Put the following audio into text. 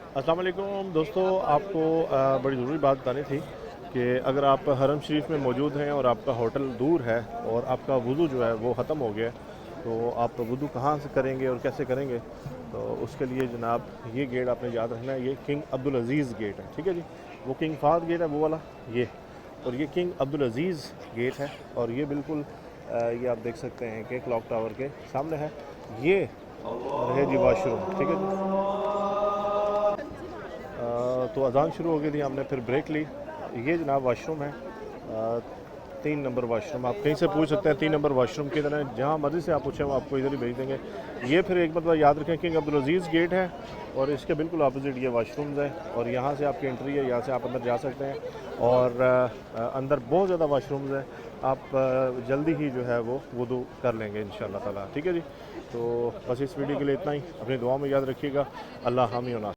अस्सलाम वालेकुम दोस्तों, आपको बड़ी ज़रूरी बात बतानी थी कि अगर आप हरम शरीफ में मौजूद हैं और आपका होटल दूर है और आपका वुज़ू जो है वो ख़त्म हो गया है, तो आप वुज़ू कहाँ से करेंगे और कैसे करेंगे। तो उसके लिए जनाब ये गेट आपने याद रखना है, ये किंग अब्दुल अज़ीज़ गेट है। ठीक है जी, वो किंग फाहद गेट है वो वाला ये, और ये किंग अब्दुल अज़ीज़ गेट है। और ये बिल्कुल ये आप देख सकते हैं कि क्लॉक टावर के सामने है। ये रहे जी वाशरूम। ठीक है जी, तो अज़ान शुरू हो गई थी, हमने फिर ब्रेक ली। ये जनाब वाशरूम है, 3 नंबर वाशरूम। आप कहीं से पूछ सकते हैं 3 नंबर वाशरूम किधर है, जहाँ मर्ज़ी से आप पूछें वो आपको इधर ही भेज देंगे। ये फिर एक मतलब याद रखें किंग अब्दुल अज़ीज़ गेट है और इसके बिल्कुल अपोजिट ये वाशरूम्स है, और यहाँ से आपकी एंट्री है, यहाँ से आप अंदर जा सकते हैं। और अंदर बहुत ज़्यादा वाशरूम्स है, आप जल्दी ही जो है वो वुदू कर लेंगे इंशाअल्लाह ताला। ठीक है जी, तो बस इस वीडियो के लिए इतना ही। अपनी दुआ में याद रखिएगा। अल्लाह हामी।